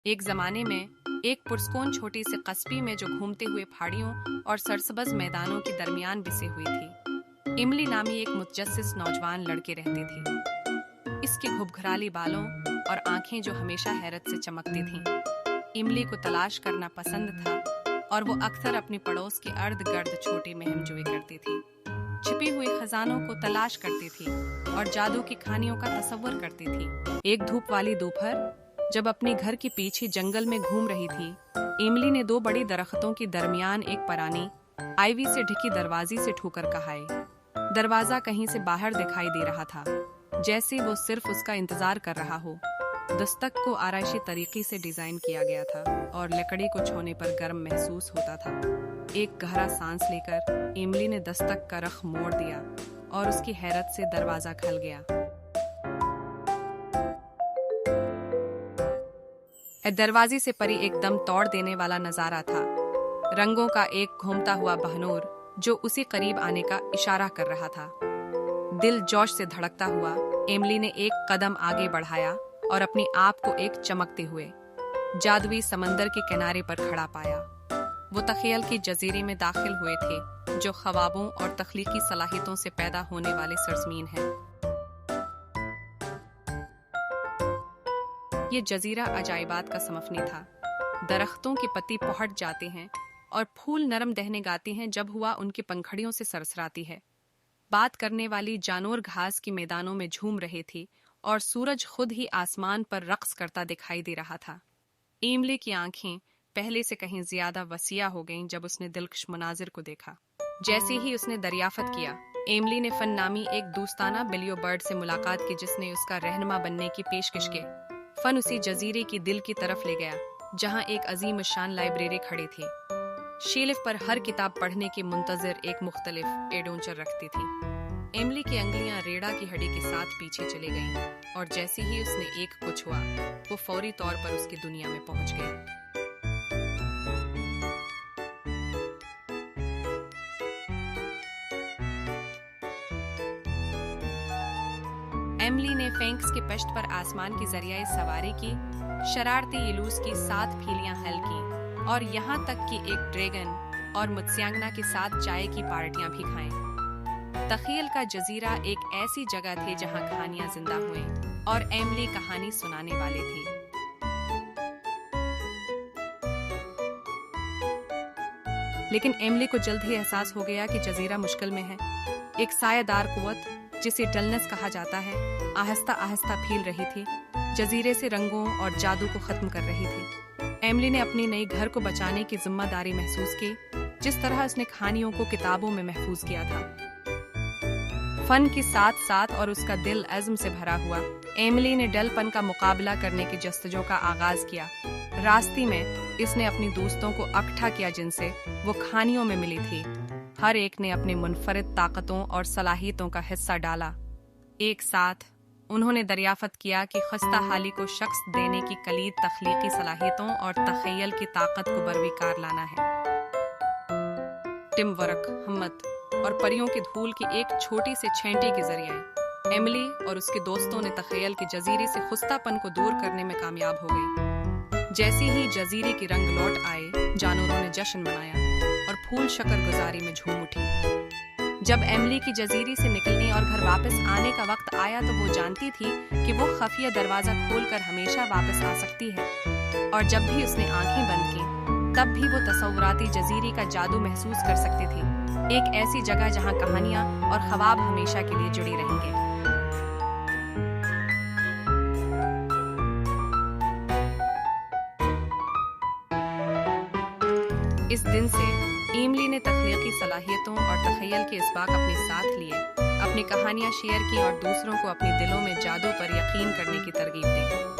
एक जमाने में एक पुरस्कून छोटी सी कस्बी में जो घूमते हुए पहाड़ियों और सरसब्ज मैदानों के दरमियान बसी हुई थी, इमली नामी एक मुतजस्सिस नौजवान लड़के रहते थे। इसके घुबघराली बालों और आंखें जो हमेशा हैरत से चमकती थीं। इमली को तलाश करना पसंद था और वो अक्सर अपनी पड़ोस के अर्द गर्द छोटी मुहिम जुए करती थी। छिपी हुई खजानों को तलाश करती थी और जादू की कहानियों का तस्वर करती थी। एक धूप वाली दोपहर जब अपने घर के पीछे जंगल में घूम रही थी, इमली ने दो बड़े दरख्तों के दरमियान एक पुरानी आईवी से ढकी दरवाजे से ठोकर कहाई। दरवाजा कहीं से बाहर दिखाई दे रहा था, जैसे वो सिर्फ उसका इंतजार कर रहा हो। दस्तक को आराइशी तरीके से डिजाइन किया गया था और लकड़ी को छूने पर गर्म महसूस होता था। एक गहरा सांस लेकर इमली ने दस्तक का रख मोड़ दिया और उसकी हैरत से दरवाजा खुल गया। दरवाजे से परी एकदम तोड़ देने वाला नजारा था। रंगों का एक घूमता हुआ बहनूर जो उसी करीब आने का इशारा कर रहा था। दिल जोश से धड़कता हुआ इमली ने एक कदम आगे बढ़ाया और अपने आप को एक चमकते हुए जादुई समंदर के किनारे पर खड़ा पाया। वो तखयल के जजीरे में दाखिल हुए थे, जो ख्वाबों और तख्लीकी सलाहियतों से पैदा होने वाले सरजमीन है। ये जजीरा अजायबात का समफनी था। दरख्तों के पत्ती पहट जाते हैं और फूल नरम दहने गाते हैं जब हुआ उनकी पंखड़ियों से सरसराती है। बात करने वाली जानवर घास के मैदानों में झूम रहे थे और सूरज खुद ही आसमान पर रक्स करता दिखाई दे रहा था। इमली की आंखें पहले से कहीं ज्यादा वसिया हो गईं जब उसने दिलकश मनाजिर को देखा। जैसे ही उसने दरियाफत किया, इमली ने फन नामी एक दोस्ताना बिलियो बर्ड से मुलाकात की, जिसने उसका रहनुमा बनने की पेशकश की। फन उसी जजीरे की दिल की तरफ ले गया जहां एक अजीम शान लाइब्रेरी खड़ी थी। शेल्फ पर हर किताब पढ़ने की मुंतजर एक मुख्तलिफ एडवेंचर रखती थी। इमली की अंगलियां रेड़ा की हड्डी के साथ पीछे चली गईं और जैसे ही उसने एक को छुआ, वो फौरी तौर पर उसकी दुनिया में पहुंच गई। इमली ने फेंक्स के पश्त पर आसमान की जरिए सवारी की, शरारती इलूस की 7 फीलियां हल की और यहाँ तक कि एक ड्रैगन और मुत्स्यांगना के साथ चाय की पार्टियां भी खाएं। तखील का जजीरा एक ऐसी जगह थी जहां कहानियां जिंदा हुए और इमली कहानी सुनाने वाले थे। लेकिन इमली को जल्द ही एहसास हो गया कि जजीरा मुश्किल में है। एक सायेदार कुव्वत, जिसे डलनेस कहा जाता है, आहिस्ता आहिस्ता फैल रही थी, जजीरे से रंगों और जादू को खत्म कर रही थी। इमली ने अपनी नई घर को बचाने की जिम्मेदारी महसूस की, जिस तरह उसने कहानियों को किताबों में महफूज किया था। फन के साथ साथ और उसका दिल अज़्म से भरा हुआ, इमली ने डलपन का मुकाबला करने की जस्तजों का आगाज किया। रास्ते में इसने अपनी दोस्तों को इकट्ठा किया जिनसे वो कहानियों में मिली थी। हर एक ने अपनी मुनफरिद ताकतों और सलाहियतों का हिस्सा डाला। एक साथ उन्होंने दरियाफत किया कि खस्ता हाली को शख्स देने की कलीद तख्लीकी सलाहियतों और तखय्युल की ताकत को बरविकार लाना है। टिम वर्क, हिम्मत और परियों के धूल की एक छोटी से छेंटे के जरिए इमली और उसके दोस्तों ने तखय्युल के जजीरे से खुस्तापन को दूर करने में कामयाब हो गई। जैसे ही जजीरे के रंग लौट आए, जानवरों ने जश्न मनाया और फूल शक्कर गुजारी में झूम उठी। जब इमली की जजीरे से निकलने और घर वापस आने का वक्त आया तो वो जानती थी कि वो खफिया दरवाजा खोलकर हमेशा वापस आ सकती है। और जब भी उसने आंखें बंद की, तब भी वो तसव्वुराती जजीरे का जादू महसूस कर सकती थी। एक ऐसी जगह जहां कहानियां और ख्वाब हमेशा के लिए जुड़ी रहेंगे। इस दिन से इमली ने तख्लीकी सलाहियतों और तखय्युल के इसबाक अपने साथ लिए, अपनी कहानियां शेयर की और दूसरों को अपने दिलों में जादू पर यकीन करने की तरगीब दी।